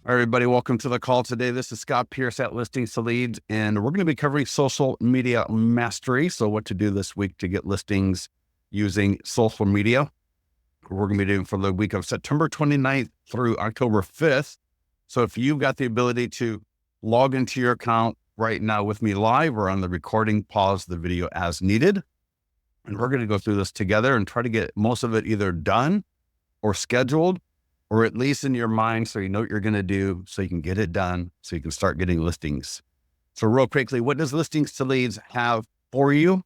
All right, everybody, welcome to the call today. This is Scott Pierce at Listings to Leads, and we're going to be covering social media mastery. So what to do this week to get listings using social media. We're going to be doing for the week of September 29th through October 5th. So if you've got the ability to log into your account right now with me live or on the recording, pause the video as needed. And we're going to go through this together and try to get most of it either done or scheduled, or at least in your mind so you know what you're going to do so you can get it done so you can start getting listings. So real quickly, what does Listings to Leads have for you?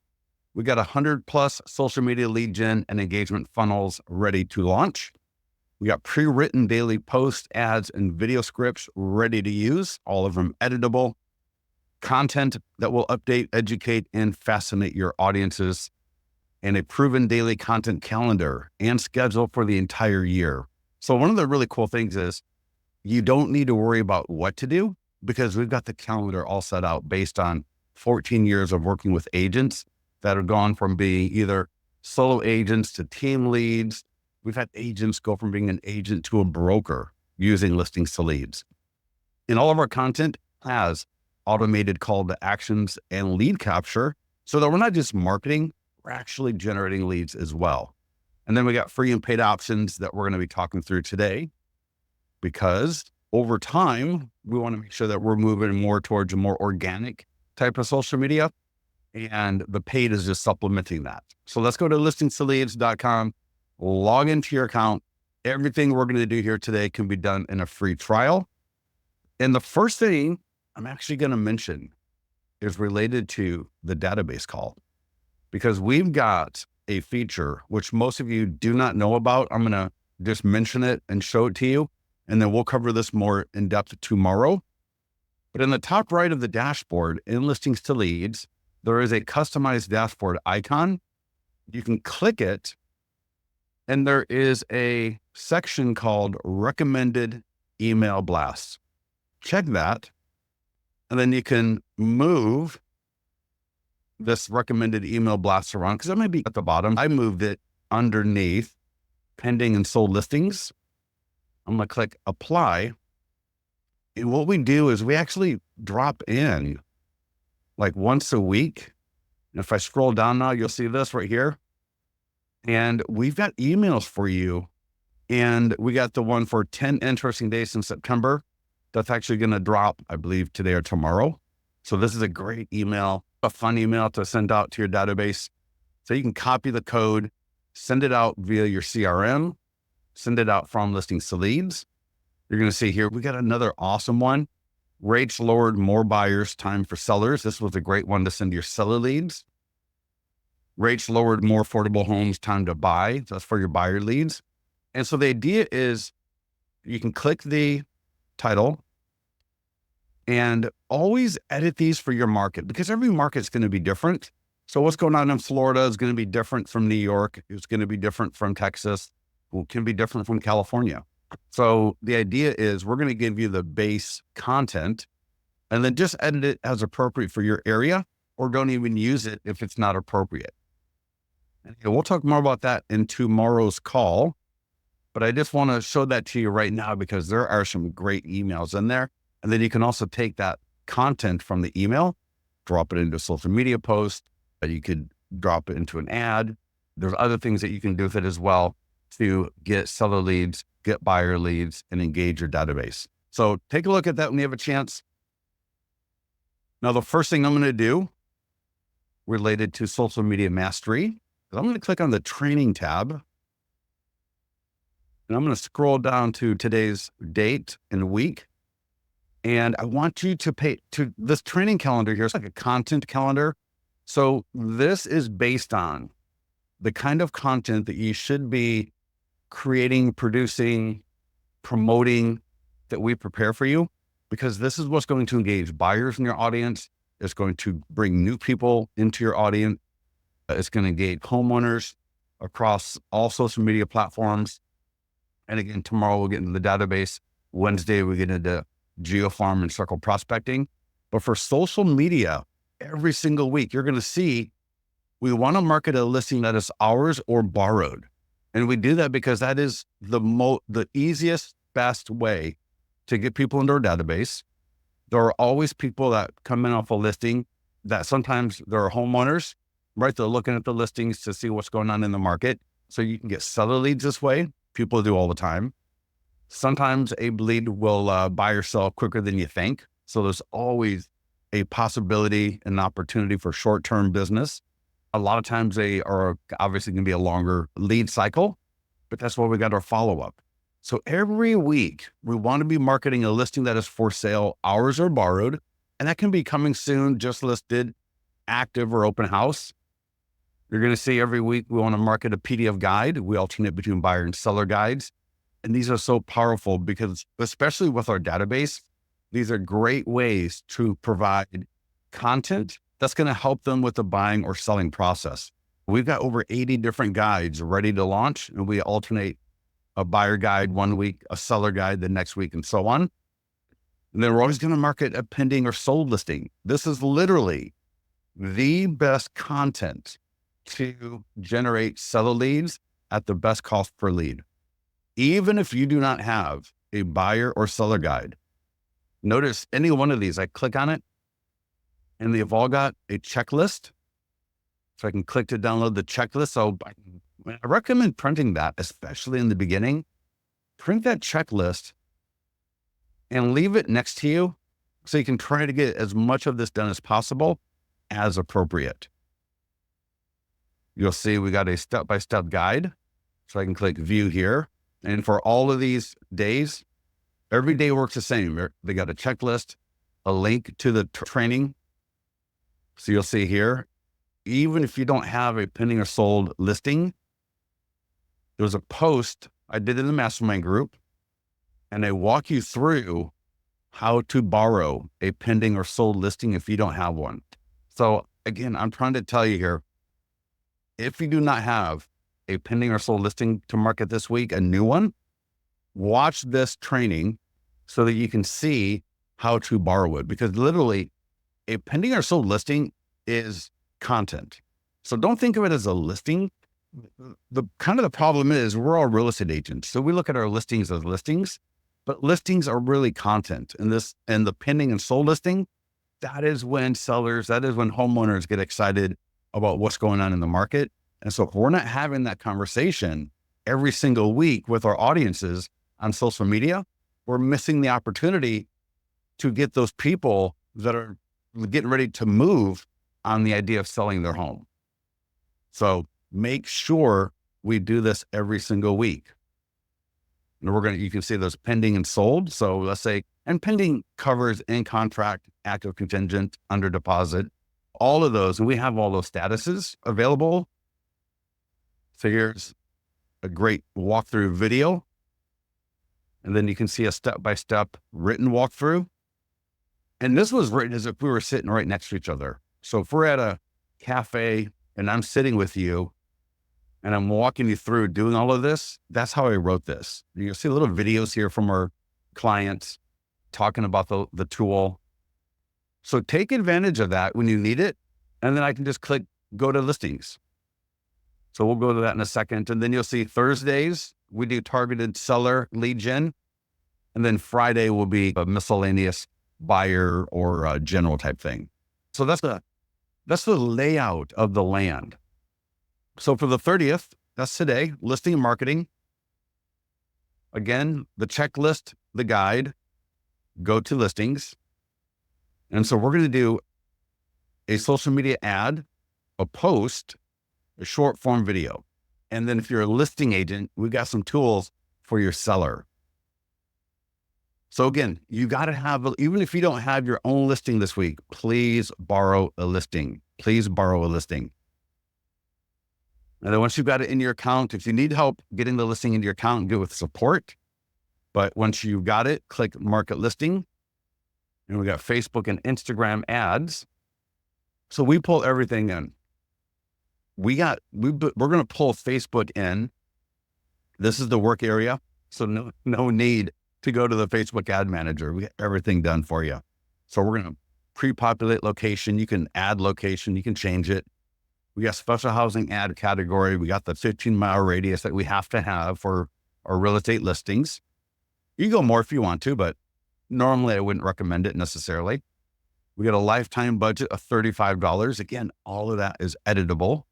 We got 100+ social media lead gen and engagement funnels ready to launch. We got pre-written daily post ads and video scripts ready to use, all of them editable. Content that will update, educate, and fascinate your audiences. And a proven daily content calendar and schedule for the entire year. So one of the really cool things is you don't need to worry about what to do because we've got the calendar all set out based on 14 years of working with agents that have gone from being either solo agents to team leads. We've had agents go from being an agent to a broker using Listings to Leads. And all of our content has automated call to actions and lead capture so that we're not just marketing, we're actually generating leads as well. And then we got free and paid options that we're going to be talking through today because over time, we want to make sure that we're moving more towards a more organic type of social media, and the paid is just supplementing that. So let's go to listingstoleads.com, log into your account. Everything we're going to do here today can be done in a free trial. And the first thing I'm actually going to mention is related to the database call, because we've got a feature which most of you do not know about. I'm going to just mention it and show it to you, and then we'll cover this more in depth tomorrow. But in the top right of the dashboard in Listings to Leads, there is a customized dashboard icon. You can click it, and there is a section called Recommended Email Blasts. Check that, and then you can move this recommended email blast around because it might be at the bottom. I moved it underneath pending and sold listings. I'm going to click apply. And what we do is we actually drop in like once a week. And if I scroll down now, you'll see this right here. And we've got emails for you. And we got the one for 10 interesting days in September. That's actually going to drop, I believe, today or tomorrow. So this is a great email, a fun email to send out to your database. So you can copy the code, send it out via your CRM, send it out from Listings to Leads. You're going to see here, we got another awesome one. Rates lowered, more buyers, time for sellers. This was a great one to send your seller leads. Rates lowered, more affordable homes, time to buy. That's for your buyer leads. And so the idea is you can click the title and always edit these for your market because every market's going to be different. So what's going on in Florida is going to be different from New York. It's going to be different from Texas. It can be different from California. So the idea is we're going to give you the base content and then just edit it as appropriate for your area, or don't even use it if it's not appropriate. And we'll talk more about that in tomorrow's call, but I just want to show that to you right now because there are some great emails in there. And then you can also take that content from the email, drop it into a social media post, you could drop it into an ad. There's other things that you can do with it as well to get seller leads, get buyer leads, and engage your database. So take a look at that when you have a chance. Now, the first thing I'm going to do related to social media mastery is I'm going to click on the training tab. And I'm going to scroll down to today's date and week. And I want you to pay to this training calendar here. It's like a content calendar. So this is based on the kind of content that you should be creating, producing, promoting that we prepare for you, because this is what's going to engage buyers in your audience. It's going to bring new people into your audience. It's going to engage homeowners across all social media platforms. And again, tomorrow we'll get into the database. Wednesday, we get into geofarm and circle prospecting. But for social media, every single week, you're going to see we want to market a listing that is ours or borrowed. And we do that because that is the easiest, best way to get people into our database. There are always people that come in off a listing that sometimes there are homeowners, right? They're looking at the listings to see what's going on in the market. So you can get seller leads this way. People do all the time. Sometimes a lead will buy or sell quicker than you think. So there's always a possibility, an opportunity for short-term business. A lot of times they are obviously going to be a longer lead cycle, but that's why we got our follow-up. So every week we want to be marketing a listing that is for sale, ours or borrowed. And that can be coming soon, just listed, active, or open house. You're going to see every week we want to market a PDF guide. We alternate between buyer and seller guides. And these are so powerful because, especially with our database, these are great ways to provide content that's going to help them with the buying or selling process. We've got over 80 different guides ready to launch, and we alternate a buyer guide one week, a seller guide the next week, and so on. And then we're always going to market a pending or sold listing. This is literally the best content to generate seller leads at the best cost per lead. Even if you do not have a buyer or seller guide, notice any one of these, I click on it and they've all got a checklist. So I can click to download the checklist. So I recommend printing that, especially in the beginning. Print that checklist and leave it next to you so you can try to get as much of this done as possible as appropriate. You'll see we got a step-by-step guide. So I can click view here. And for all of these days, every day works the same. They got a checklist, a link to the training. So you'll see here, even if you don't have a pending or sold listing, there was a post I did in the Mastermind group, and I walk you through how to borrow a pending or sold listing if you don't have one. So again, I'm trying to tell you here, if you do not have a pending or sold listing to market this week, a new one, watch this training so that you can see how to borrow it. Because literally, a pending or sold listing is content. So don't think of it as a listing. The problem is we're all real estate agents. So we look at our listings as listings, but listings are really content. And the pending and sold listing, that is when homeowners get excited about what's going on in the market. And so if we're not having that conversation every single week with our audiences on social media, we're missing the opportunity to get those people that are getting ready to move on the idea of selling their home. So make sure we do this every single week. And you can see those pending and sold. So let's say, and pending covers in contract, active contingent, under deposit, all of those. And we have all those statuses available. So here's a great walkthrough video. And then you can see a step-by-step written walkthrough. And this was written as if we were sitting right next to each other. So if we're at a cafe and I'm sitting with you and I'm walking you through doing all of this, that's how I wrote this. You'll see little videos here from our clients talking about the tool. So take advantage of that when you need it. And then I can just click go to listings. So we'll go to that in a second. And then you'll see Thursdays, we do targeted seller lead gen. And then Friday will be a miscellaneous buyer or a general type thing. So that's the layout of the land. So for the 30th, that's today, listing and marketing. Again, the checklist, the guide, go to listings. And so we're going to do a social media ad, a post, a short form video. And then if you're a listing agent, we've got some tools for your seller. So again, you got to have, even if you don't have your own listing this week, please borrow a listing. Please borrow a listing. And then once you've got it in your account, if you need help getting the listing into your account, do it with support. But once you've got it, click market listing. And we got Facebook and Instagram ads. So we pull everything in. We're going to pull Facebook in. This is the work area. So no need to go to the Facebook ad manager. We got everything done for you. So we're going to pre-populate location. You can add location. You can change it. We got special housing ad category. We got the 15-mile radius that we have to have for our real estate listings. You can go more if you want to, but normally I wouldn't recommend it necessarily. We got a lifetime budget of $35. Again, all of that is editable.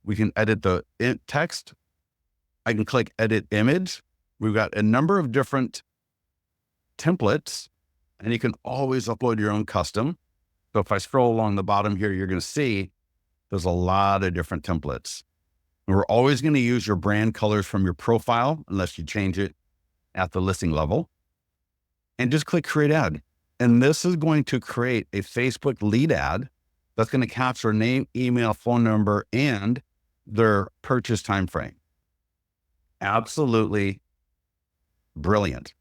We can edit the text. I can click edit image. We've got a number of different templates, and you can always upload your own custom. So if I scroll along the bottom here, you're going to see there's a lot of different templates. And we're always going to use your brand colors from your profile, unless you change it at the listing level. And just click create ad. And this is going to create a Facebook lead ad that's going to capture name, email, phone number, and their purchase time frame. Absolutely brilliant.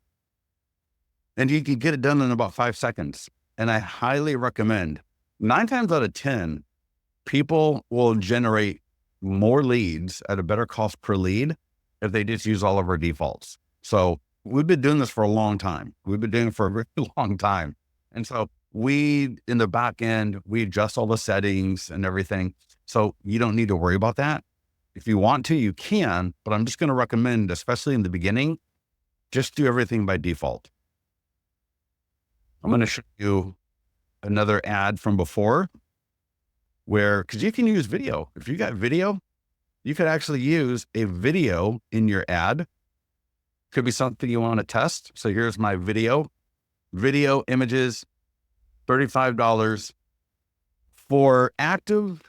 And you can get it done in about 5 seconds. And I highly recommend, 9 times out of 10, people will generate more leads at a better cost per lead if they just use all of our defaults. So we've been doing this for a long time. We've been doing it for a very long time. And so we, in the back end, we adjust all the settings and everything. So you don't need to worry about that. If you want to, you can, but I'm just going to recommend, especially in the beginning, just do everything by default. I'm going to show you another ad from before where, because you can use video. If you got video, you could actually use a video in your ad. Could be something you want to test. So here's my video images, $35 for active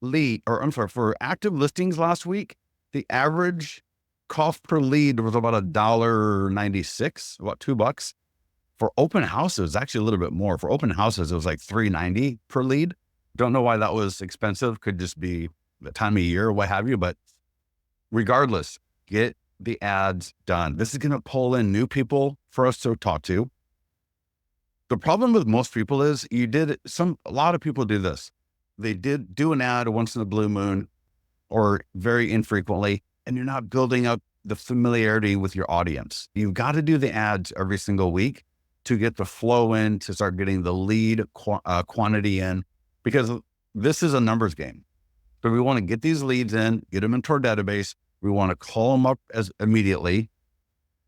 for active listings last week. The average cost per lead was about $1.96, about $2. For open houses, actually a little bit more. For open houses, it was like $3.90 per lead. Don't know why that was expensive. Could just be the time of year or what have you. But regardless, get the ads done. This is going to pull in new people for us to talk to. The problem with most people is a lot of people do this. They did do an ad once in a blue moon or very infrequently, and you're not building up the familiarity with your audience. You've got to do the ads every single week to get the flow in, to start getting the lead quantity in, because this is a numbers game. So we want to get these leads in, get them into our database. We want to call them up immediately.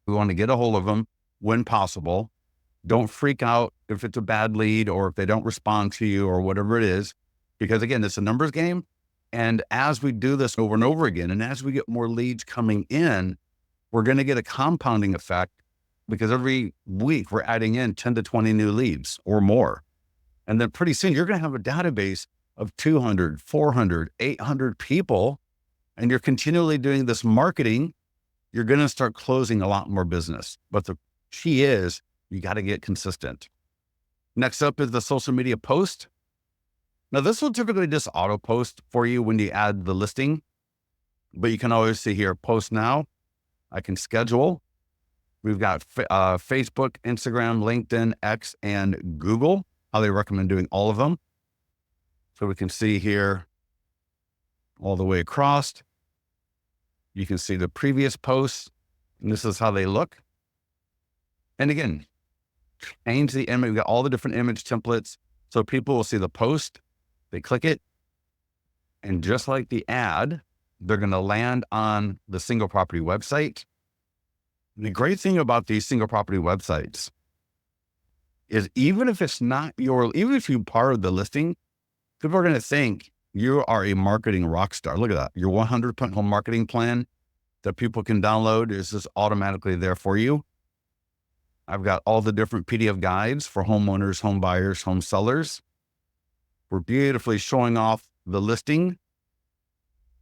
We want to get a hold of them when possible. Don't freak out if it's a bad lead or if they don't respond to you or whatever it is, because again, it's a numbers game. And as we do this over and over again, and as we get more leads coming in, we're going to get a compounding effect, because every week we're adding in 10 to 20 new leads or more. And then pretty soon you're going to have a database of 200, 400, 800 people, and you're continually doing this marketing. You're going to start closing a lot more business. But the key is you got to get consistent. Next up is the social media post. Now this will typically just auto post for you when you add the listing, but you can always see here, post now. I can schedule. We've got Facebook, Instagram, LinkedIn, X, and Google. Highly recommend doing all of them. So we can see here all the way across. You can see the previous posts, and this is how they look. And again, change the image. We've got all the different image templates. So people will see the post, they click it, and just like the ad, they're going to land on the single property website. The great thing about these single property websites is even if you part of the listing, people are going to think you are a marketing rock star. Look at that. Your 100-point home marketing plan that people can download is just automatically there for you. I've got all the different PDF guides for homeowners, home buyers, home sellers. We're beautifully showing off the listing.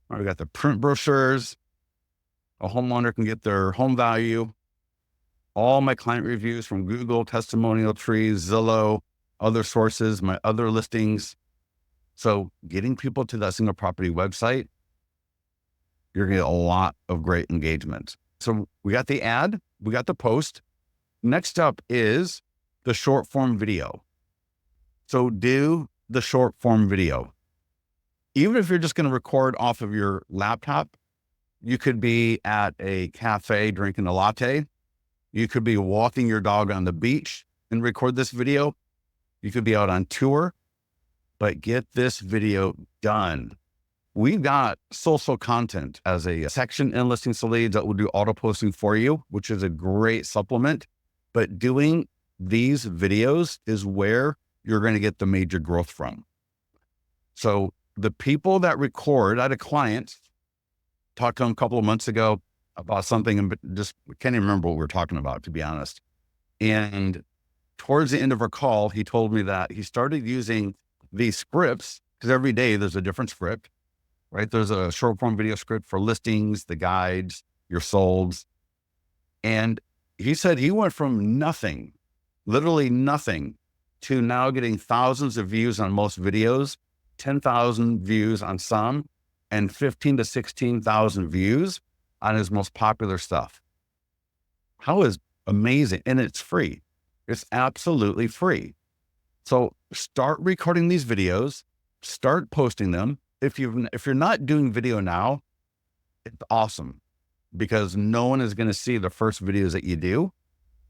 We've got the print brochures. A homeowner can get their home value. All my client reviews from Google, Testimonial Trees, Zillow, other sources, my other listings. So getting people to that single property website, you're going to get a lot of great engagement. So we got the ad, we got the post. Next up is the short form video. So do the short form video. Even if you're just going to record off of your laptop, you could be at a cafe drinking a latte. You could be walking your dog on the beach and record this video. You could be out on tour, but get this video done. we've got social content as a section in Listings to Leads that will do auto posting for you, which is a great supplement. But doing these videos is where you're going to get the major growth from. So the people that record, I had a client, talked to him a couple of months ago about something and just can't even remember what we were talking about, to be honest. And towards the end of our call, he told me that he started using these scripts because every day there's a different script, right? There's a short form video script for listings, the guides, your solds. And he said he went from nothing, literally nothing, to now getting thousands of views on most videos, 10,000 views on some, and 15 to 16,000 views on his most popular stuff. How is amazing. And it's free. It's absolutely free. So start recording these videos, start posting them. If you're not doing video now, it's awesome because no one is going to see the first videos that you do.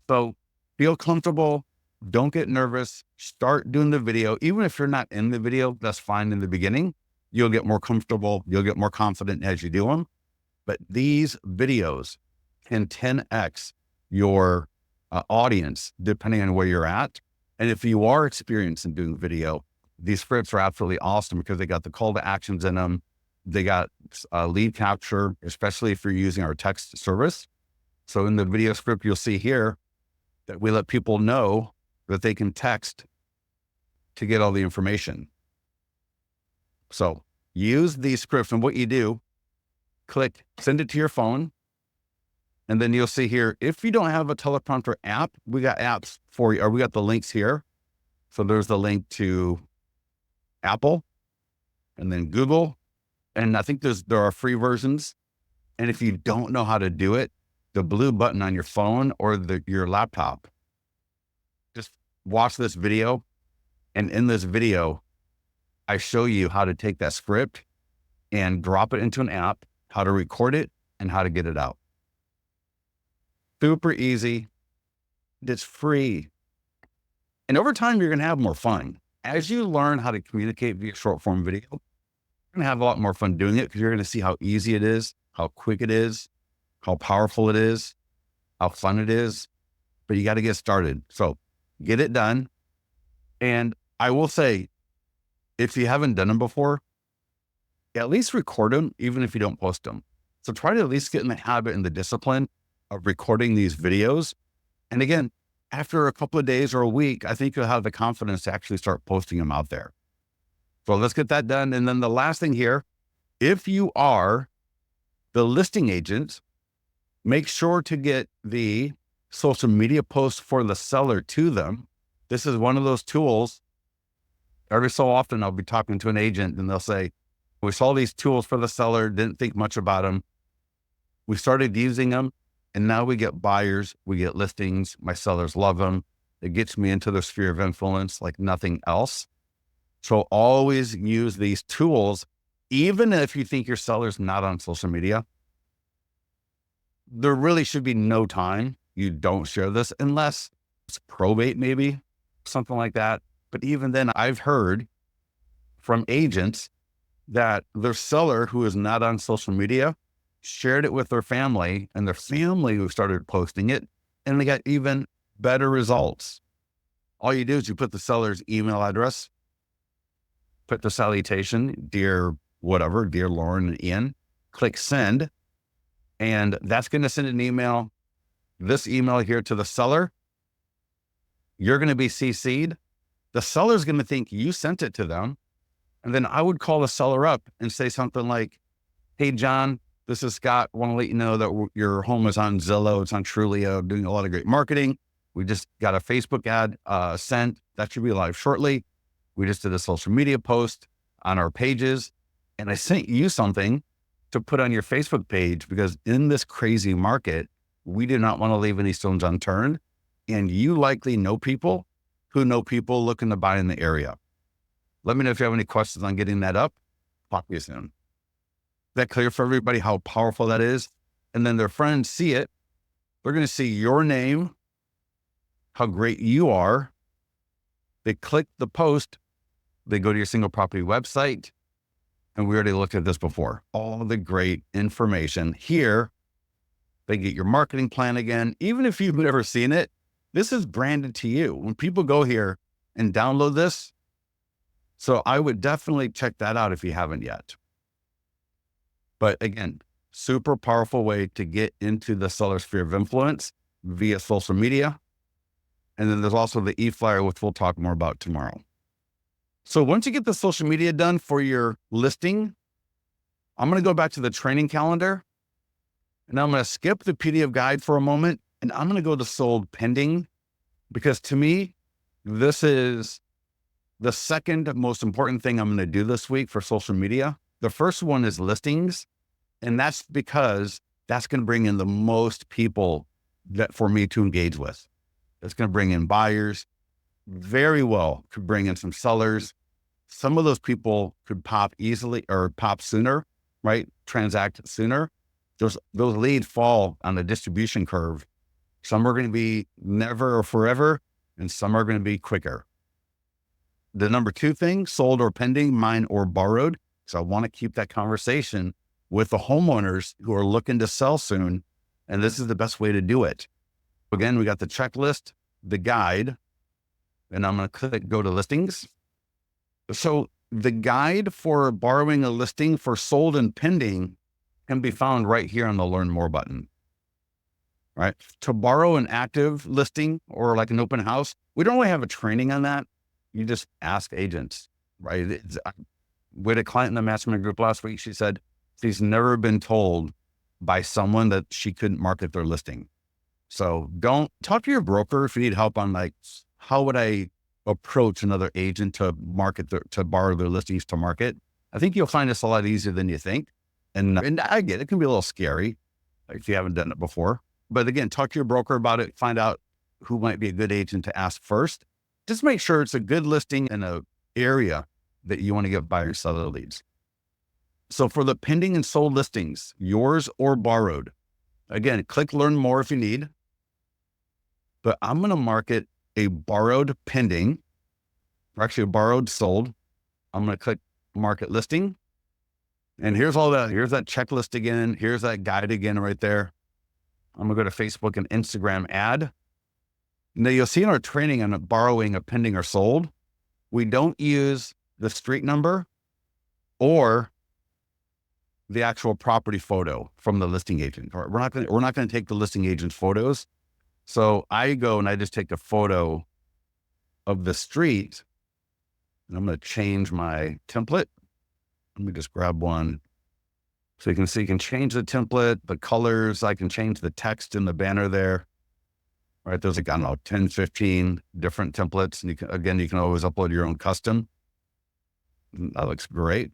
So feel comfortable. Don't get nervous. Start doing the video. Even if you're not in the video, that's fine in the beginning. You'll get more comfortable. You'll get more confident as you do them. But these videos can 10x your audience, depending on where you're at. And if you are experienced in doing video, these scripts are absolutely awesome because they got the call to actions in them. They got lead capture, especially if you're using our text service. So in the video script, you'll see here that we let people know that they can text to get all the information. So use these scripts, and what you do, click, send it to your phone. And then you'll see here, if you don't have a teleprompter app, we got apps for you, or we got the links here. So there's the link to Apple and then Google. And I think there are free versions. And if you don't know how to do it, the blue button on your phone or your laptop, just watch this video. And in this video, I show you how to take that script and drop it into an app, how to record it, and how to get it out. Super easy. It's free. And over time, you're going to have more fun. As you learn how to communicate via short form video, you're going to have a lot more fun doing it because you're going to see how easy it is, how quick it is, how powerful it is, how fun it is. But you got to get started. So get it done. And I will say, if you haven't done them before, at least record them, even if you don't post them. So try to at least get in the habit and the discipline of recording these videos. And again, after a couple of days or a week, I think you'll have the confidence to actually start posting them out there. So let's get that done. And then the last thing here, if you are the listing agent, make sure to get the social media posts for the seller to them. This is one of those tools. Every so often I'll be talking to an agent and they'll say, we saw these tools for the seller, didn't think much about them. We started using them and now we get buyers, we get listings. My sellers love them. It gets me into their sphere of influence like nothing else. So always use these tools, even if you think your seller's not on social media. There really should be no time you don't share this unless it's probate, maybe something like that. But even then, I've heard from agents that their seller who is not on social media shared it with their family, and their family who started posting it, and they got even better results. All you do is you put the seller's email address, put the salutation, dear whatever, dear Lauren and Ian, click send, and that's going to send an email, this email here to the seller. You're going to be CC'd. The seller's going to think you sent it to them. And then I would call the seller up and say something like, hey, John, this is Scott. I want to let you know that your home is on Zillow. It's on Trulio, doing a lot of great marketing. We just got a Facebook ad sent. That should be live shortly. We just did a social media post on our pages. And I sent you something to put on your Facebook page because in this crazy market, we do not want to leave any stones unturned. And you likely know people who know people looking to buy in the area. Let me know if you have any questions on getting that up. Talk to you soon. Is that clear for everybody how powerful that is? And then their friends see it. They're going to see your name, how great you are. They click the post. They go to your single property website. And we already looked at this before. All the great information here. They get your marketing plan again. Even if you've never seen it, this is branded to you. When people go here and download this, so I would definitely check that out if you haven't yet. But again, super powerful way to get into the seller sphere of influence via social media. And then there's also the e-flyer, which we'll talk more about tomorrow. So once you get the social media done for your listing, I'm going to go back to the training calendar, and I'm going to skip the PDF guide for a moment, and I'm going to go to sold pending, because to me, this is the second most important thing I'm going to do this week for social media. The first one is listings, and that's because that's going to bring in the most people that for me to engage with. It's going to bring in buyers, very well could bring in some sellers. Some of those people could pop easily or pop sooner, right? Transact sooner. Those leads fall on the distribution curve. Some are going to be never or forever, and some are going to be quicker. The number two thing, sold or pending, mine or borrowed. So I want to keep that conversation with the homeowners who are looking to sell soon. And this is the best way to do it. Again, we got the checklist, the guide, and I'm going to click go to listings. So the guide for borrowing a listing for sold and pending can be found right here on the learn more button, right? To borrow an active listing or like an open house, we don't really have a training on that. You just ask agents, right? We had a client in the Mastermind group last week. She said she's never been told by someone that she couldn't market their listing. So don't talk to your broker if you need help on like, how would I approach another agent to market to borrow their listings to market? I think you'll find this a lot easier than you think. And I get it can be a little scary if you haven't done it before. But again, talk to your broker about it, find out who might be a good agent to ask first. Just make sure it's a good listing in an area that you want to get buyer seller leads. So for the pending and sold listings, yours or borrowed, again, click learn more if you need, but I'm going to market a borrowed pending, or actually a borrowed sold. I'm going to click market listing. And here's that checklist again. Here's that guide again right there. I'm going to go to Facebook and Instagram ad. Now you'll see in our training on borrowing a pending or sold, we don't use the street number or the actual property photo from the listing agent. Or we're not going to take the listing agent's photos. So I go and I just take a photo of the street, and I'm going to change my template. Let me just grab one. So you can see, you can change the template, the colors. I can change the text in the banner there. Right, there's like, I don't know, 10, 15 different templates. And you can always upload your own custom. That looks great.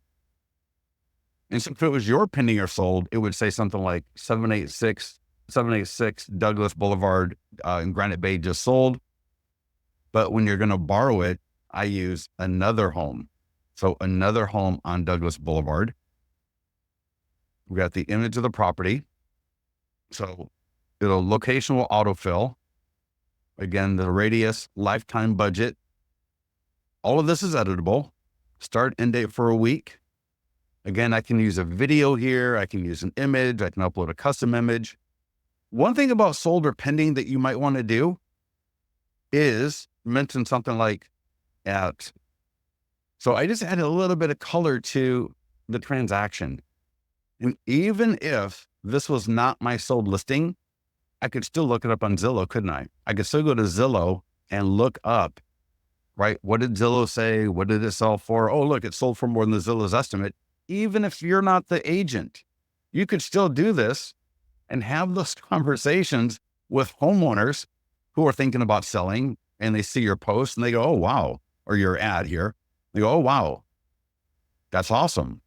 And so if it was your pending or sold, it would say something like 786 Douglas Boulevard in Granite Bay just sold. But when you're going to borrow it, I use another home. So another home on Douglas Boulevard. We got the image of the property. So the location will autofill. Again, the radius, lifetime budget. All of this is editable. Start end date for a week. Again, I can use a video here. I can use an image. I can upload a custom image. One thing about sold or pending that you might want to do is mention something like at. So I just added a little bit of color to the transaction. And even if this was not my sold listing, I could still look it up on Zillow, couldn't I? I could still go to Zillow and look up, right? What did Zillow say? What did it sell for? Oh, look, it sold for more than the Zillow's estimate. Even if you're not the agent, you could still do this and have those conversations with homeowners who are thinking about selling, and they see your post and they go, oh, wow, or your ad here. They go, oh, wow, that's awesome.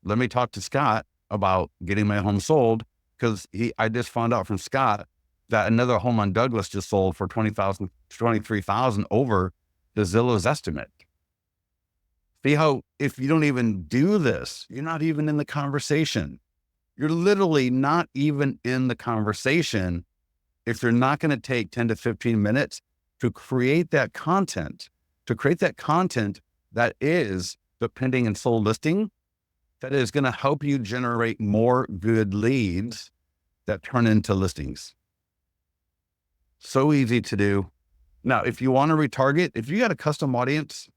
Let me talk to Scott about getting my home sold, because I just found out from Scott that another home on Douglas just sold for $23,000 over the Zillow's estimate. See how if you don't even do this, you're not even in the conversation. You're literally not even in the conversation if you're not going to take 10 to 15 minutes to create that content, that is the pending and sold listing. that is going to help you generate more good leads that turn into listings. So easy to do. Now, if you want to retarget, if you got a custom audience,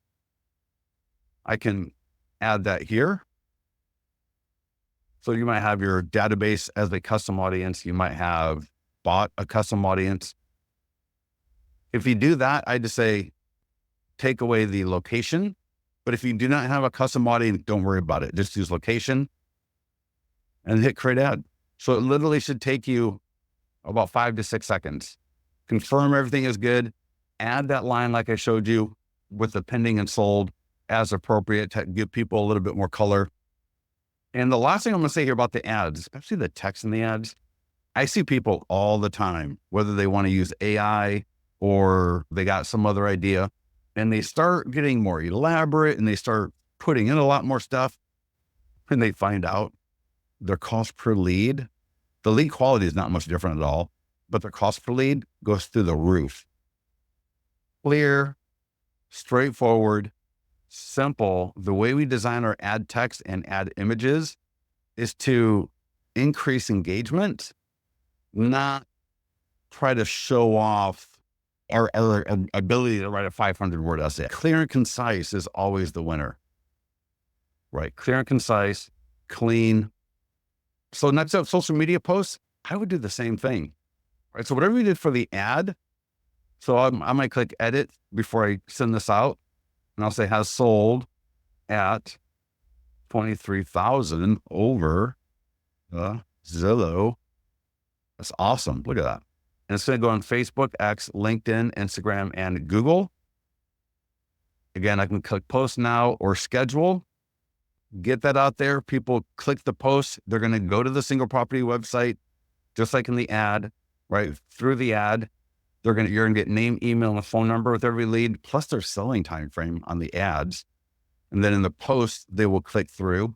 I can add that here. So you might have your database as a custom audience. You might have bought a custom audience. If you do that, I just say, take away the location. But if you do not have a custom audience, don't worry about it. Just use location and hit create ad. So it literally should take you about 5 to 6 seconds. Confirm everything is good. Add that line like I showed you with the pending and sold as appropriate to give people a little bit more color. And the last thing I'm going to say here about the ads, especially the text in the ads, I see people all the time, whether they want to use AI or they got some other idea, and they start getting more elaborate and they start putting in a lot more stuff, and they find out their cost per lead, the lead quality is not much different at all, but their cost per lead goes through the roof. Clear, straightforward, simple. The way we design our ad text and ad images is to increase engagement, not try to show off our ability to write a 500-word essay. Clear and concise is always the winner, right? Clear and concise, clean. So next up, social media posts, I would do the same thing, right? So whatever you did for the ad, so I might click edit before I send this out, and I'll say has sold at 23,000 over Zillow. That's awesome. Look at that. And it's going to go on Facebook, X, LinkedIn, Instagram, and Google. Again, I can click post now or schedule. Get that out there. People click the post. They're going to go to the single property website, just like in the ad, right? Through the ad, you're going to get name, email, and a phone number with every lead, plus their selling time frame on the ads. And then in the post, they will click through,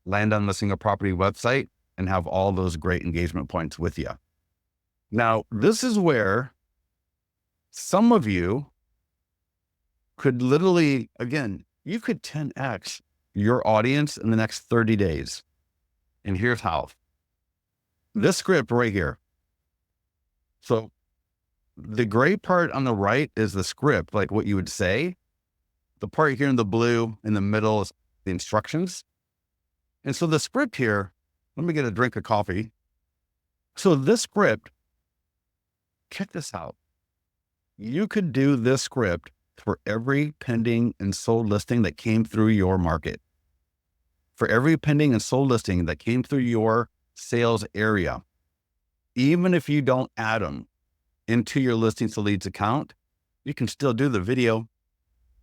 land on the single property website, and have all those great engagement points with you. Now, this is where some of you could literally, again, you could 10x your audience in the next 30 days. And here's how. This script right here. So the gray part on the right is the script, like what you would say. The part here in the blue in the middle is the instructions. And so the script here, let me get a drink of coffee. So this script, check this out. You could do this script for every pending and sold listing that came through your market. For every pending and sold listing that came through your sales area, even if you don't add them into your listings to leads account, you can still do the video.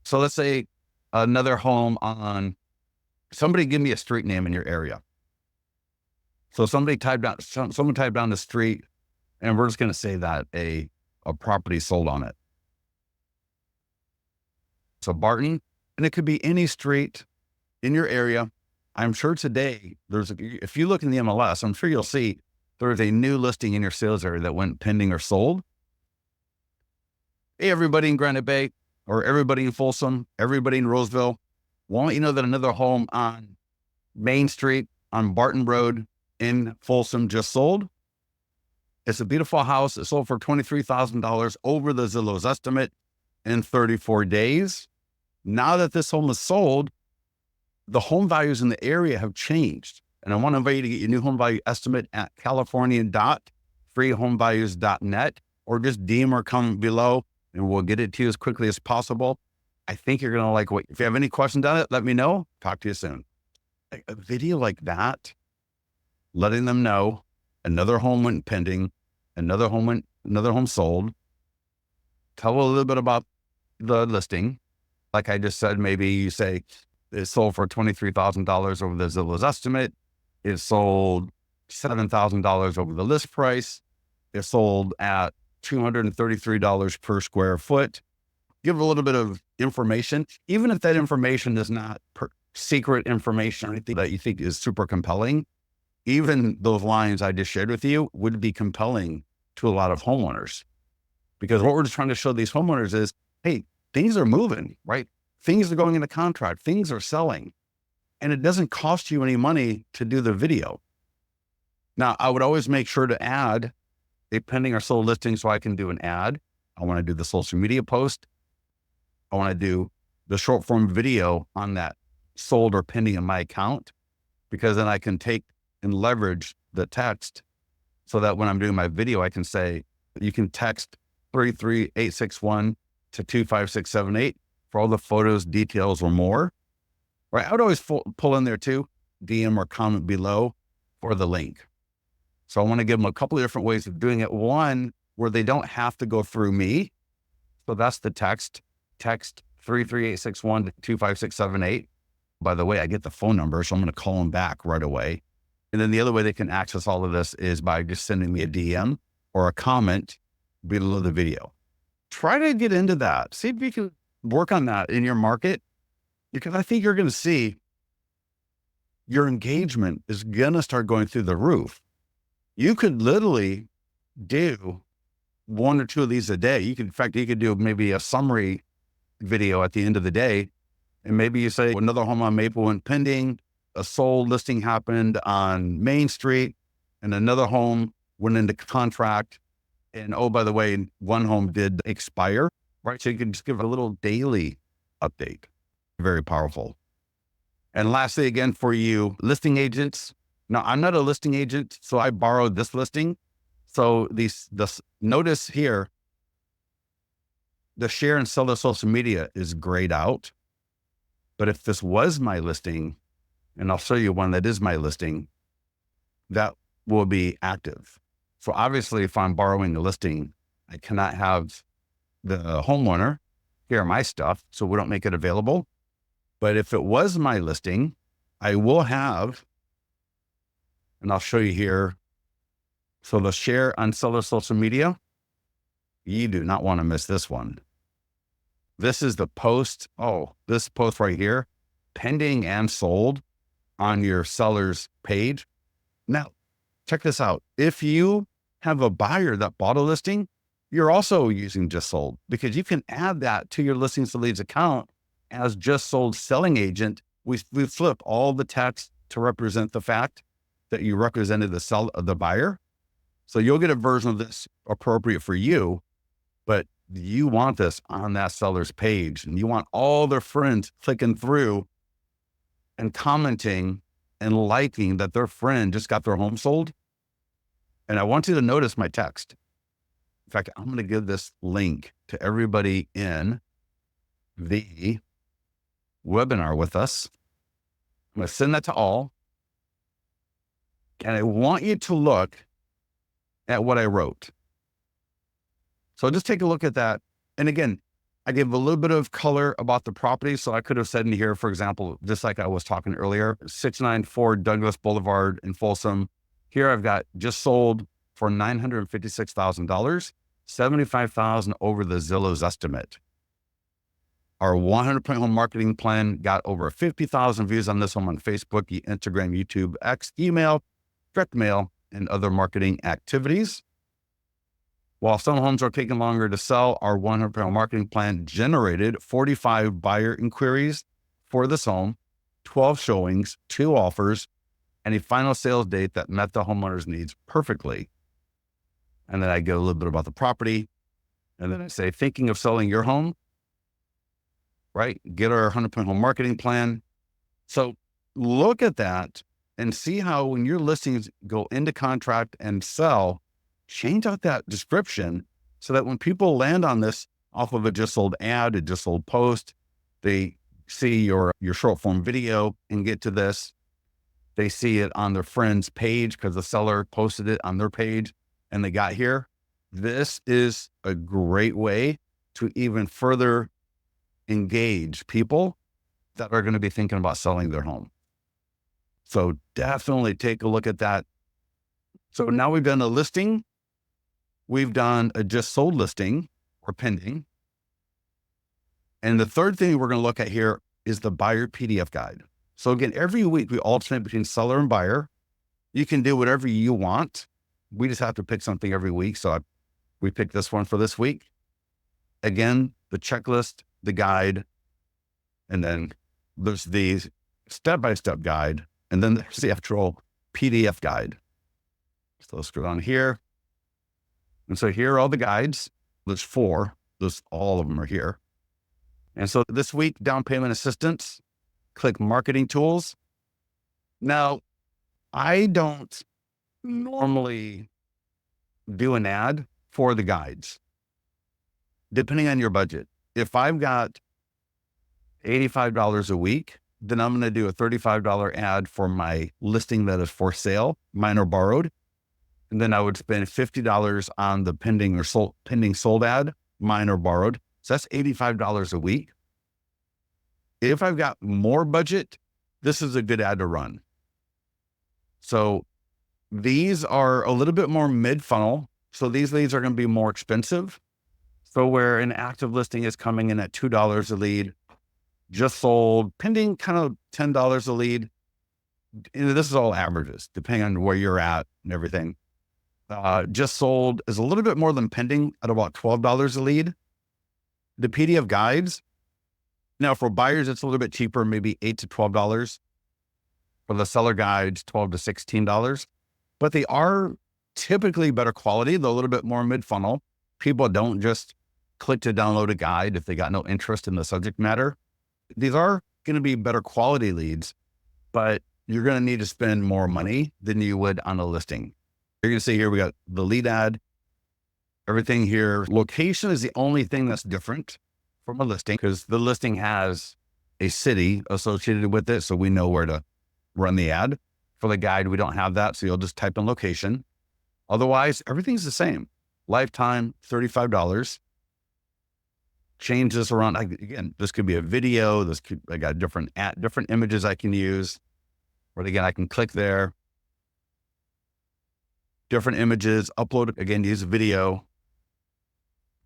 So let's say another home on, somebody give me a street name in your area. So someone typed down the street, and we're just going to say that a property sold on it. So Barton, and it could be any street in your area. I'm sure today if you look in the MLS, I'm sure you'll see there's a new listing in your sales area that went pending or sold. Hey, everybody in Granite Bay, or everybody in Folsom, everybody in Roseville, won't you know that another home on Main Street on Barton Road in Folsom just sold? It's a beautiful house. It sold for $23,000 over the Zillow's estimate in 34 days. Now that this home is sold, the home values in the area have changed. And I want to invite you to get your new home value estimate at california.freehomevalues.net, or just DM or comment below and we'll get it to you as quickly as possible. I think you're going to like what, if you have any questions on it, let me know. Talk to you soon. A video like that, letting them know another home went pending, another home sold. Tell a little bit about the listing. Like I just said, maybe you say it sold for $23,000 over the Zillow's estimate. It sold $7,000 over the list price. It sold at $233 per square foot. Give a little bit of information, even if that information is not secret information or anything that you think is super compelling. Even those lines I just shared with you would be compelling to a lot of homeowners, because what we're just trying to show these homeowners is, hey, things are moving, right? Things are going into contract, things are selling. and it doesn't cost you any money to do the video. Now, I would always make sure to add a pending or sold listing so I can do an ad. I want to do the social media post. I want to do the short form video on that sold or pending in my account, because then I can take and leverage the text so that when I'm doing my video, I can say, you can text 33861 to 25678 for all the photos, details, or more. Right? I would always pull in there too, DM or comment below for the link. So I want to give them a couple of different ways of doing it. One, where they don't have to go through me. So that's the text 33861 to 25678. By the way, I get the phone number, so I'm going to call them back right away. And then the other way they can access all of this is by just sending me a DM or a comment below the video. Try to get into that. See if you can work on that in your market, because I think you're going to see your engagement is going to start going through the roof. You could literally do 1 or 2 of these a day. You could do maybe a summary video at the end of the day. And maybe you say another home on Maple went pending, a sold listing happened on Main Street, and another home went into contract. And oh, by the way, one home did expire, right? So you can just give a little daily update. Very powerful. And lastly, again, for you listing agents. Now, I'm not a listing agent, so I borrowed this listing. So this notice here, the share and sell to social media is grayed out. But if this was my listing, and I'll show you one that is my listing, that will be active. So obviously, if I'm borrowing the listing, I cannot have the homeowner share my stuff, so we don't make it available. But if it was my listing, I will have, and I'll show you here. So the share on seller social media, you do not want to miss this one. This is the post. Oh, this post right here, pending and sold on your seller's page. Now, check this out. If you have a buyer that bought a listing, you're also using just sold, because you can add that to your listings to leads account as just sold selling agent. We flip all the text to represent the fact that you represented the buyer. So you'll get a version of this appropriate for you, but you want this on that seller's page, and you want all their friends clicking through and commenting and liking that their friend just got their home sold. And I want you to notice my text. In fact, I'm going to give this link to everybody in the webinar with us. I'm going to send that to all. And I want you to look at what I wrote. So just take a look at that. And again, I gave a little bit of color about the property. So I could have said in here, for example, just like I was talking earlier, 694 Douglas Boulevard in Folsom. Here I've got just sold for $956,000, $75,000 over the Zillow's estimate. Our 100% home marketing plan got over 50,000 views on this home on Facebook, Instagram, YouTube, X, email, direct mail, and other marketing activities. While some homes are taking longer to sell, our 100% home marketing plan generated 45 buyer inquiries for this home, 12 showings, 2 offers, and a final sales date that met the homeowner's needs perfectly. And then I go a little bit about the property. And then I say, thinking of selling your home, right? Get our 100% home marketing plan. So look at that and see how when your listings go into contract and sell, change out that description so that when people land on this off of a just sold ad, a just sold post, they see your short form video and get to this. They see it on their friend's page because the seller posted it on their page and they got here. This is a great way to even further engage people that are going to be thinking about selling their home. So definitely take a look at that. So now we've done a listing. We've done a just sold listing or pending. And the third thing we're going to look at here is the buyer PDF guide. So again, every week we alternate between seller and buyer. You can do whatever you want. We just have to pick something every week. So we picked this one for this week. Again, the checklist, the guide, and then there's these step-by-step guide, and then there's the actual PDF guide. So let's go down here. And so here are all the guides. There's 4. All of them are here. And so this week, down payment assistance, click marketing tools. Now, I don't normally do an ad for the guides, depending on your budget. If I've got $85 a week, then I'm going to do a $35 ad for my listing that is for sale, mine or borrowed. And then I would spend $50 on the pending sold ad, mine or borrowed. So that's $85 a week. If I've got more budget, this is a good ad to run. So these are a little bit more mid-funnel. So these leads are going to be more expensive. So where an active listing is coming in at $2 a lead, just sold, pending kind of $10 a lead. This is all averages, depending on where you're at and everything. Just sold is a little bit more than pending at about $12 a lead. The PDF guides, now for buyers, it's a little bit cheaper, maybe $8 to $12. For the seller guides, $12 to $16. But they are typically better quality, though a little bit more mid-funnel. People don't just click to download a guide if they got no interest in the subject matter. These are going to be better quality leads, but you're going to need to spend more money than you would on a listing. You're going to see here, we got the lead ad, everything here. Location is the only thing that's different from a listing because the listing has a city associated with it. So we know where to run the ad. For the guide, we don't have that. So you'll just type in location. Otherwise, everything's the same. Lifetime, $35. Change this around. Again, this could be a video. I got different images I can use. Or again, I can click there. Different images, upload, again, use a video.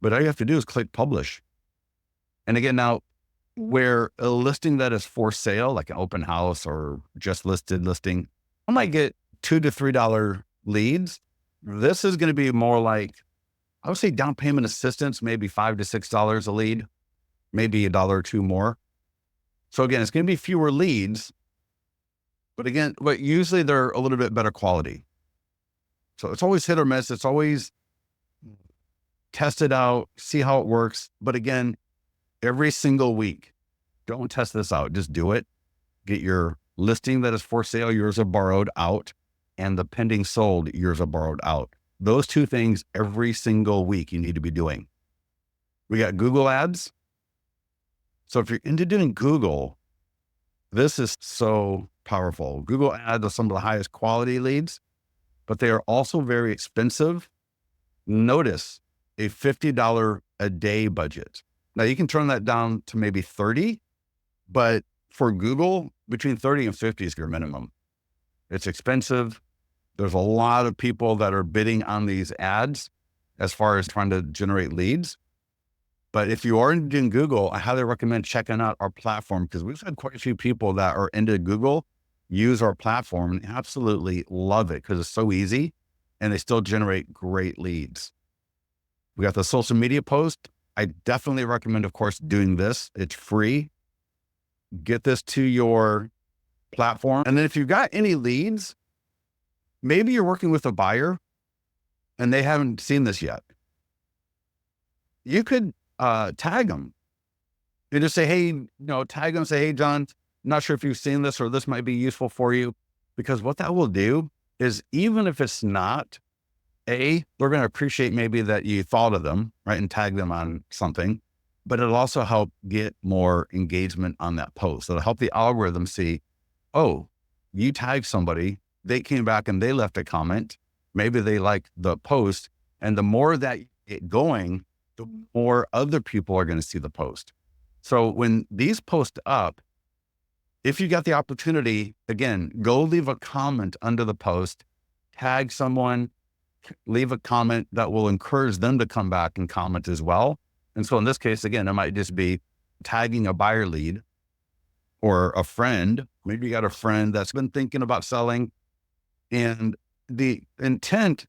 But all you have to do is click publish. And again, now where a listing that is for sale, like an open house or just listed listing, I might get $2 to $3 leads. This is going to be more like, I would say down payment assistance, maybe $5 to $6 a lead, maybe $1 or $2 more. So again, it's going to be fewer leads, but usually they're a little bit better quality. So it's always hit or miss. It's always test it out, see how it works. But again, every single week, don't test this out. Just do it. Get your listing that is for sale, yours are borrowed out, and the pending sold, yours are borrowed out. Those 2 things every single week you need to be doing. We got Google ads. So if you're into doing Google, this is so powerful. Google ads are some of the highest quality leads, but they are also very expensive. Notice a $50 a day budget. Now you can turn that down to maybe 30, but for Google, between 30 and 50 is your minimum. It's expensive. There's a lot of people that are bidding on these ads as far as trying to generate leads. But if you are in Google, I highly recommend checking out our platform because we've had quite a few people that are into Google use our platform and absolutely love it because it's so easy and they still generate great leads. We got the social media post. I definitely recommend, of course, doing this. It's free. Get this to your platform. And then if you've got any leads, maybe you're working with a buyer and they haven't seen this yet. You could tag them. You just say, hey, tag them, say, hey, John, not sure if you've seen this or this might be useful for you. Because what that will do is even if it's not, they're going to appreciate maybe that you thought of them, right? And tag them on something, but it'll also help get more engagement on that post. It'll help the algorithm see, oh, you tagged somebody, they came back and they left a comment. Maybe they liked the post. And the more that it going, the more other people are going to see the post. So when these post up, if you got the opportunity, again, go leave a comment under the post, tag someone, leave a comment that will encourage them to come back and comment as well. And so in this case, again, it might just be tagging a buyer lead or a friend. Maybe you got a friend that's been thinking about selling. And the intent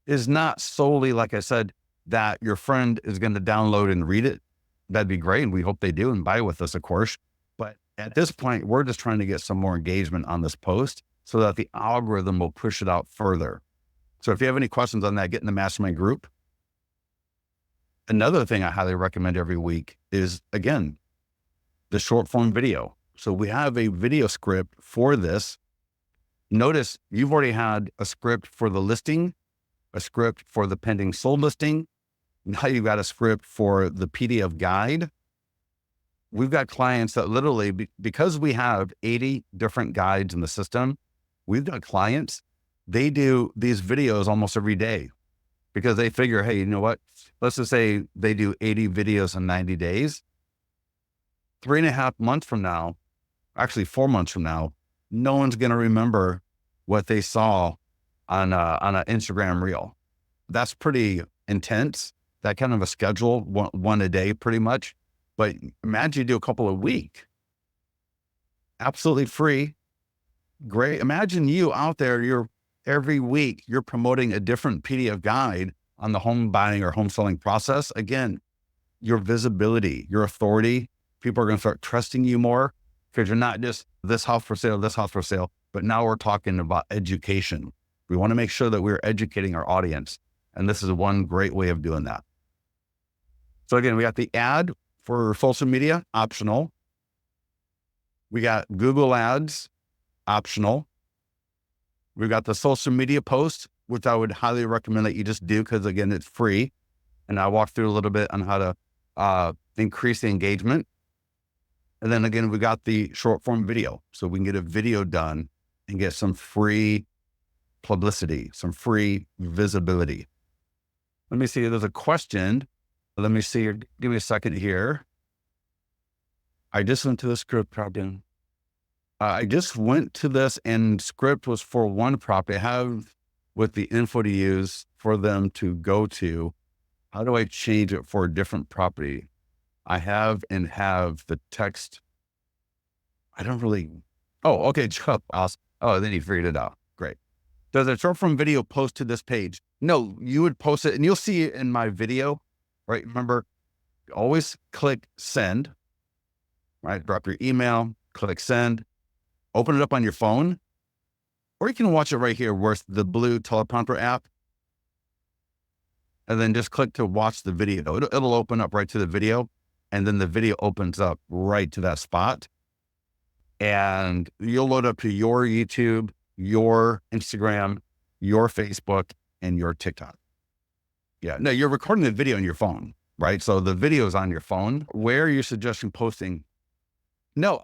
is not solely, like I said, that your friend is going to download and read it. That'd be great. And we hope they do and buy with us, of course. But At this point, we're just trying to get some more engagement on this post so that the algorithm will push it out further. So if you have any questions on that, get in the Mastermind group. Another thing I highly recommend every week is, again, the short form video. So we have a video script for this. Notice you've already had a script for the listing, a script for the pending sold listing. Now you've got a script for the PDF guide. We've got clients that literally, because we have 80 different guides in the system, we've got clients, they do these videos almost every day because they figure, hey, you know what? Let's just say they do 80 videos in 90 days. 3.5 months from now, actually 4 months from now, no one's going to remember what they saw on an Instagram reel. That's pretty intense. That kind of a schedule, one a day pretty much. But imagine you do a couple a week, absolutely free. Great. Imagine you out there, every week you're promoting a different PDF guide on the home buying or home selling process. Again, your visibility, your authority, people are going to start trusting you more because you're not just this house for sale, but now we're talking about education. We want to make sure that we're educating our audience. And this is one great way of doing that. So again, we got the ad for social media, optional. We got Google ads, optional. We've got the social media post, which I would highly recommend that you just do because again, it's free. And I walk through a little bit on how to increase the engagement. And then again, we got the short form video. So we can get a video done and get some free publicity, some free visibility. Let me see, there's a question. Let me see, give me a second here. I just went to the script property. I just went to this and script was for one property. I have with the info to use for them to go to. How do I change it for a different property? I have the text. I don't really. Oh, okay. Awesome. Oh, then he figured it out. Great. Does a short form video post to this page? No, you would post it and you'll see it in my video, right? Remember, always click send, right? Drop your email, click send, open it up on your phone, or you can watch it right here where it's the blue teleprompter app. And then just click to watch the video. It'll open up right to the video. And then the video opens up right to that spot. And you'll load up to your YouTube, your Instagram, your Facebook, and your TikTok. Yeah, no, you're recording the video on your phone, right? So the video is on your phone. Where are you suggesting posting? No,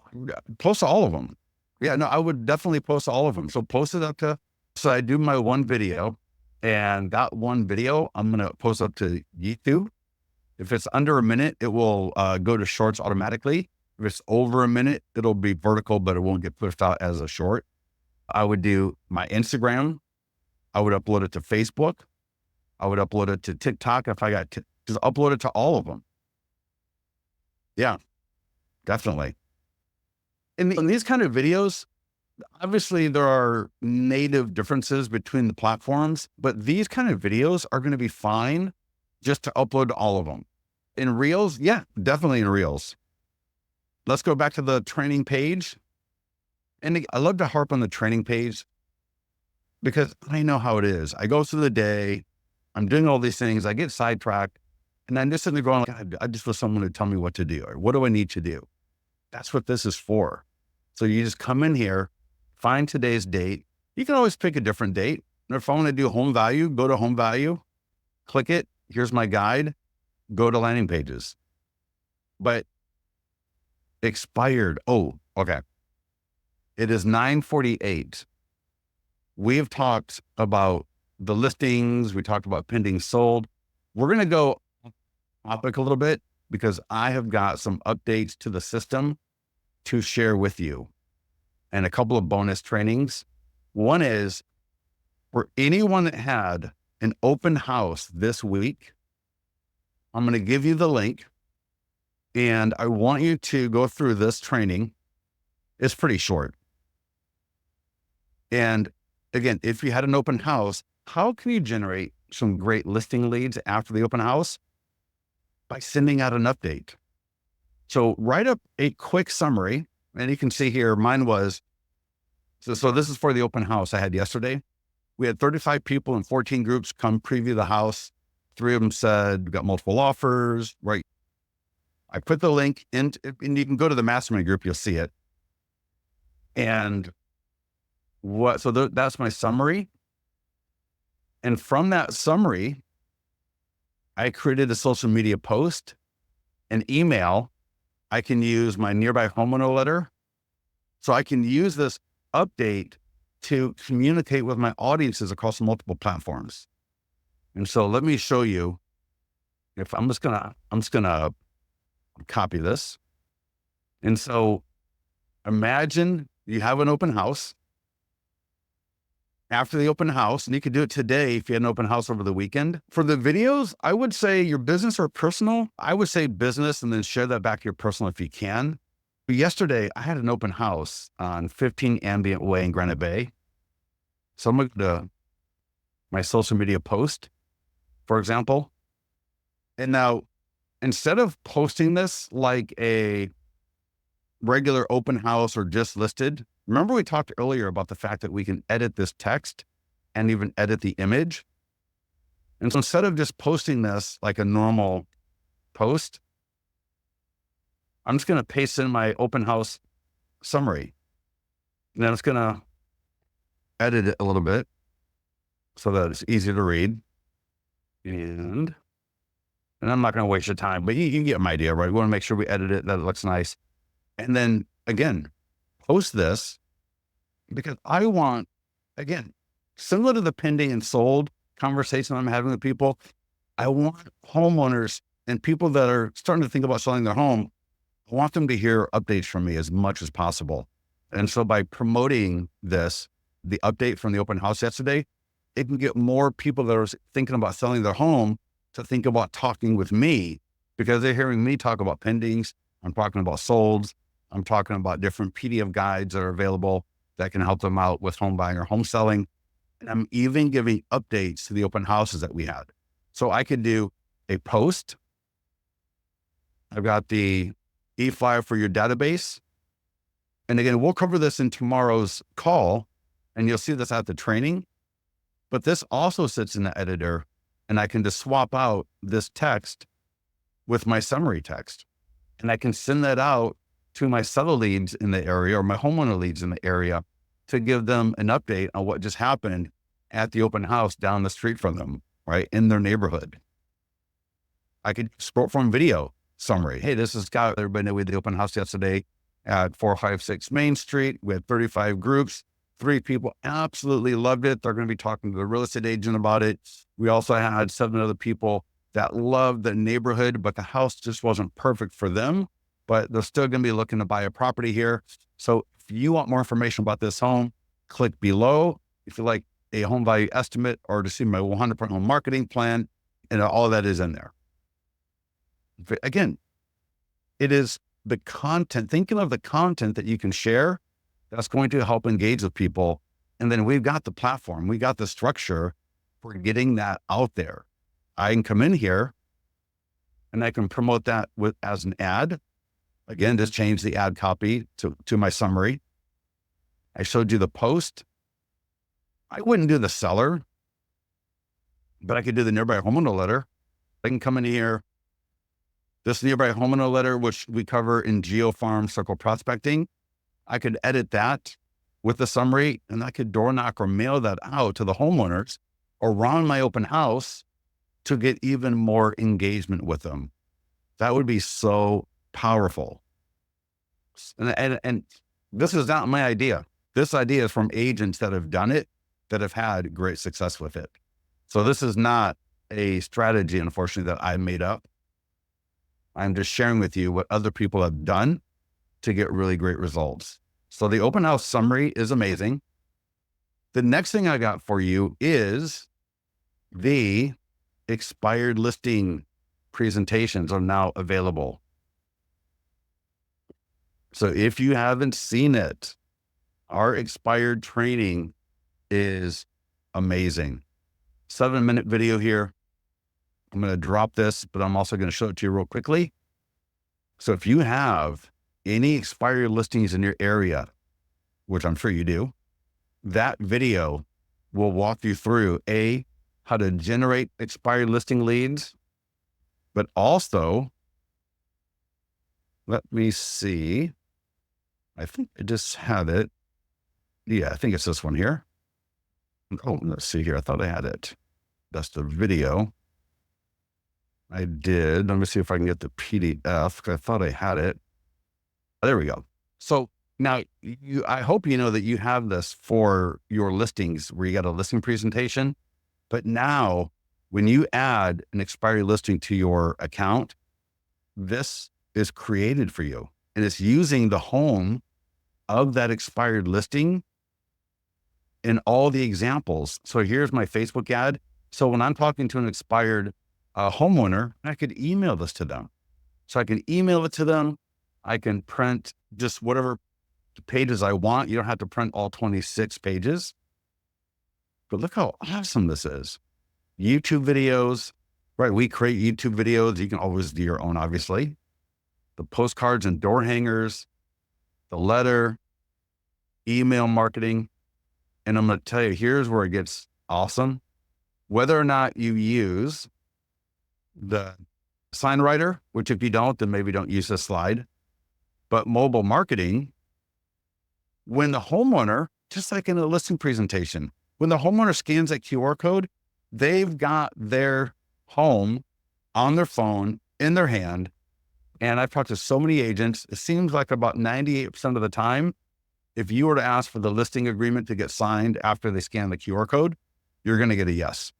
post all of them. Yeah, no, I would definitely post all of them. So post it up to, so I do my one video and that one video, I'm going to post up to YouTube. If it's under a minute, it will go to shorts automatically. If it's over a minute, it'll be vertical, but it won't get pushed out as a short. I would do my Instagram. I would upload it to Facebook. I would upload it to TikTok. If I got just upload it to all of them. Yeah, definitely. In these kind of videos, obviously there are native differences between the platforms, but these kind of videos are going to be fine just to upload all of them. In Reels, yeah, definitely in Reels. Let's go back to the training page. And I love to harp on the training page because I know how it is. I go through the day, I'm doing all these things, I get sidetracked, and I'm just sitting there going, God, I just want someone to tell me what to do or what do I need to do? That's what this is for. So you just come in here, find today's date. You can always pick a different date. And if I want to do home value, go to home value, click it. Here's my guide, go to landing pages. But expired. Oh, okay. It is 9:48. We have talked about the listings. We talked about pending sold. We're going to go topic a little bit because I have got some updates to the system to share with you and a couple of bonus trainings. One is for anyone that had an open house this week, I'm going to give you the link and I want you to go through this training. It's pretty short. And again, if you had an open house, how can you generate some great listing leads after the open house? By sending out an update. So write up a quick summary. And you can see here, mine was, so this is for the open house I had yesterday. We had 35 people in 14 groups come preview the house. 3 of them said, we got multiple offers, right? I put the link in, and you can go to the mastermind group, you'll see it. And that's my summary. And from that summary, I created a social media post, an email. I can use my nearby homeowner letter. So I can use this update to communicate with my audiences across multiple platforms. And so let me show you. If I'm just gonna copy this. And so imagine you have an open house. After the open house, and you could do it today if you had an open house over the weekend. For the videos, I would say your business or personal. I would say business and then share that back to your personal if you can. But yesterday, I had an open house on 15 Ambient Way in Granite Bay. So I'm going to my social media post, for example. And now, instead of posting this like a regular open house or just listed, remember we talked earlier about the fact that we can edit this text and even edit the image. And so instead of just posting this like a normal post, I'm just going to paste in my open house summary. And then it's going to edit it a little bit so that it's easy to read. And I'm not going to waste your time, but you can get my idea, right? We want to make sure we edit it, that it looks nice. And then again, post this because I want, again, similar to the pending and sold conversation I'm having with people, I want homeowners and people that are starting to think about selling their home, I want them to hear updates from me as much as possible. And so by promoting this, the update from the open house yesterday, it can get more people that are thinking about selling their home to think about talking with me because they're hearing me talk about pendings. I'm talking about solds. I'm talking about different PDF guides that are available that can help them out with home buying or home selling. And I'm even giving updates to the open houses that we had. So I could do a post. I've got the e-flyer for your database. And again, we'll cover this in tomorrow's call and you'll see this at the training, but this also sits in the editor and I can just swap out this text with my summary text. And I can send that out to my seller leads in the area or my homeowner leads in the area to give them an update on what just happened at the open house down the street from them, right? In their neighborhood. I could scroll from video summary. Hey, this is Scott. Everybody know we had the open house yesterday at 456 Main Street. We had 35 groups. 3 people absolutely loved it. They're going to be talking to the real estate agent about it. We also had 7 other people that loved the neighborhood, but the house just wasn't perfect for them, but they're still going to be looking to buy a property here. So if you want more information about this home, click below. If you like a home value estimate or to see my 100% home marketing plan, and all of that is in there. Again, it is the content, thinking of the content that you can share that's going to help engage with people. And then we've got the platform, we got the structure for getting that out there. I can come in here and I can promote that as an ad. Again, just change the ad copy to my summary. I showed you the post. I wouldn't do the seller, but I could do the nearby homeowner letter. I can come in here. This nearby homeowner letter, which we cover in GeoFarm Circle Prospecting, I could edit that with the summary and I could door knock or mail that out to the homeowners around my open house to get even more engagement with them. That would be so powerful. And this is not my idea. This idea is from agents that have done it, that have had great success with it. So this is not a strategy, unfortunately, that I made up. I'm just sharing with you what other people have done to get really great results. So the open house summary is amazing. The next thing I got for you is the expired listing presentations are now available. So if you haven't seen it, our expired training is amazing. 7-minute video here. I'm going to drop this, but I'm also going to show it to you real quickly. So if you have any expired listings in your area, which I'm sure you do, that video will walk you through how to generate expired listing leads, but also, let me see. I think I just had it. Yeah, I think it's this one here. Oh, let's see here. I thought I had it. That's the video. I did. Let me see if I can get the PDF. I thought I had it. There we go. So now I hope you know that you have this for your listings where you got a listing presentation, but now when you add an expired listing to your account, this is created for you and it's using the home of that expired listing in all the examples. So here's my Facebook ad. So when I'm talking to an expired homeowner, I could email this to them. So I can email it to them. I can print just whatever pages I want. You don't have to print all 26 pages. But look how awesome this is. YouTube videos, right? We create YouTube videos. You can always do your own, obviously. The postcards and door hangers, the letter, email marketing. And I'm going to tell you, here's where it gets awesome. Whether or not you use the sign writer, which if you don't, then maybe don't use this slide. But mobile marketing, when the homeowner, just like in a listing presentation, when the homeowner scans that QR code, they've got their home on their phone in their hand. And I've talked to so many agents. It seems like about 98% of the time, if you were to ask for the listing agreement to get signed after they scan the QR code, you're going to get a yes.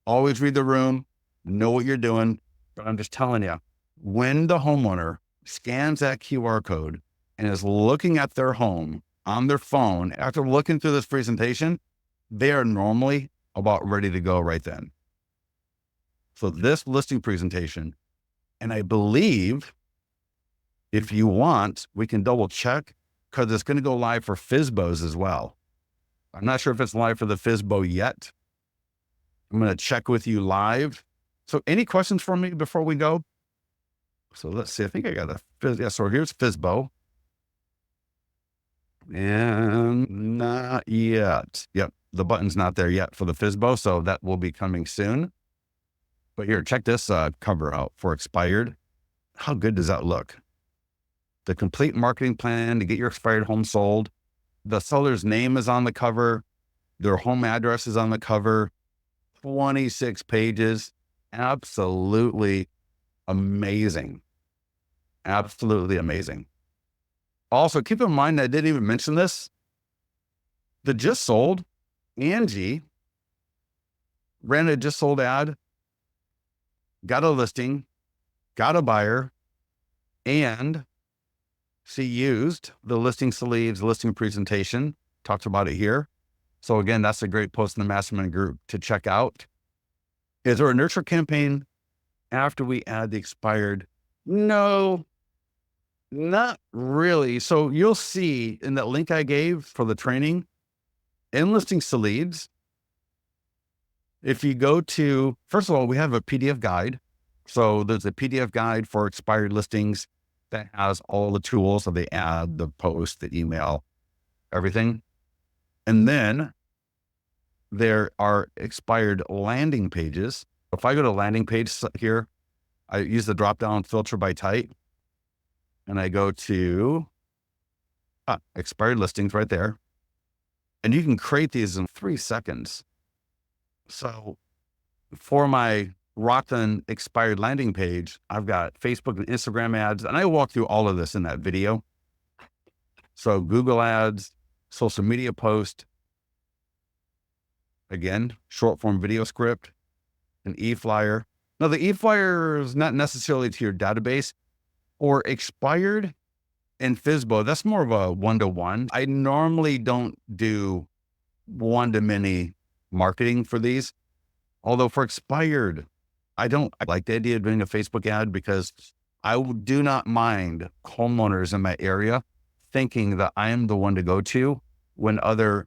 Always read the room, know what you're doing. But I'm just telling you, when the homeowner scans that QR code and is looking at their home on their phone, after looking through this presentation, they are normally about ready to go right then. So this listing presentation, and I believe if you want, we can double check because it's going to go live for FSBOs as well. I'm not sure if it's live for the FSBO yet. I'm going to check with you live. So any questions for me before we go? So let's see. I think I got yeah, so here's FSBO. And not yet. Yep. The button's not there yet for the FSBO. So that will be coming soon. But here, check this cover out for expired. How good does that look? The complete marketing plan to get your expired home sold. The seller's name is on the cover. Their home address is on the cover. 26 pages. Absolutely amazing. Absolutely amazing. Also, keep in mind, I didn't even mention this. The just sold, Angie ran a just sold ad, got a listing, got a buyer, and she used the listing leads, listing presentation, talked about it here. So again, that's a great post in the Mastermind group to check out. Is there a nurture campaign after we add the expired? No, not really. So you'll see in that link I gave for the training, in listing leads, if you go to, first of all, we have a PDF guide. So there's a PDF guide for expired listings that has all the tools of the ad, the post, the email, everything. And then there are expired landing pages. If I go to landing page here, I use the drop-down filter by type and I go to expired listings right there. And you can create these in 3 seconds. So for my Rockton expired landing page, I've got Facebook and Instagram ads, and I walk through all of this in that video. So Google ads, social media post, again, short form video script, an e-flyer. Now the e-flyer is not necessarily to your database or expired and FSBO. That's more of a one-to-one. I normally don't do one-to-many marketing for these. Although for expired, I like the idea of doing a Facebook ad because I do not mind homeowners in my area thinking that I am the one to go to when other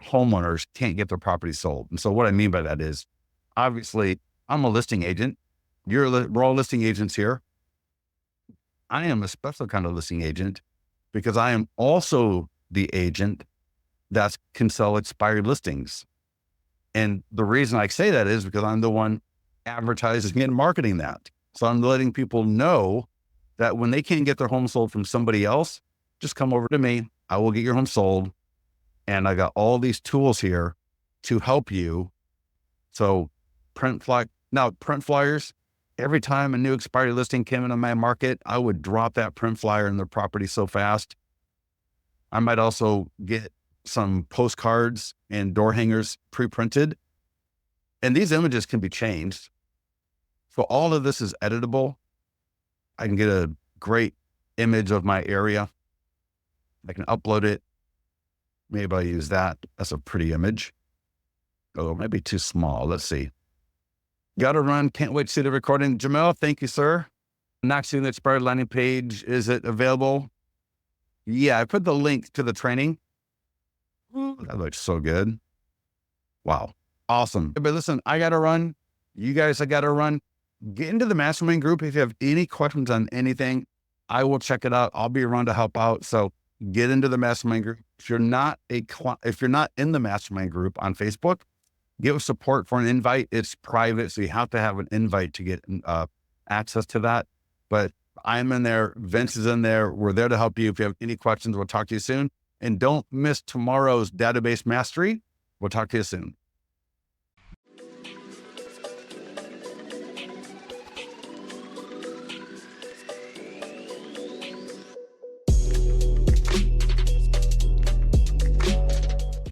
homeowners can't get their property sold. And so what I mean by that is, obviously, I'm a listing agent. We're all listing agents here. I am a special kind of listing agent because I am also the agent that can sell expired listings. And the reason I say that is because I'm the one advertising and marketing that. So I'm letting people know that when they can't get their home sold from somebody else, just come over to me. I will get your home sold. And I got all these tools here to help you. So print flyers, every time a new expired listing came into my market, I would drop that print flyer in the property so fast. I might also get some postcards and door hangers pre-printed. And these images can be changed. So all of this is editable. I can get a great image of my area. I can upload it. Maybe I'll use that. That's a pretty image. Oh, it might be too small. Let's see. Got to run. Can't wait to see the recording. Jamel, thank you, sir. Not seeing the expired landing page. Is it available? Yeah, I put the link to the training. That looks so good. Wow. Awesome. But listen, I got to run. You guys, I got to run. Get into the mastermind group. If you have any questions on anything, I will check it out. I'll be around to help out. So get into the mastermind group. If you're not in the mastermind group on Facebook, give support for an invite. It's private, so you have to have an invite to get access to that. But I'm in there. Vince is in there. We're there to help you. If you have any questions, we'll talk to you soon. And don't miss tomorrow's database mastery. We'll talk to you soon.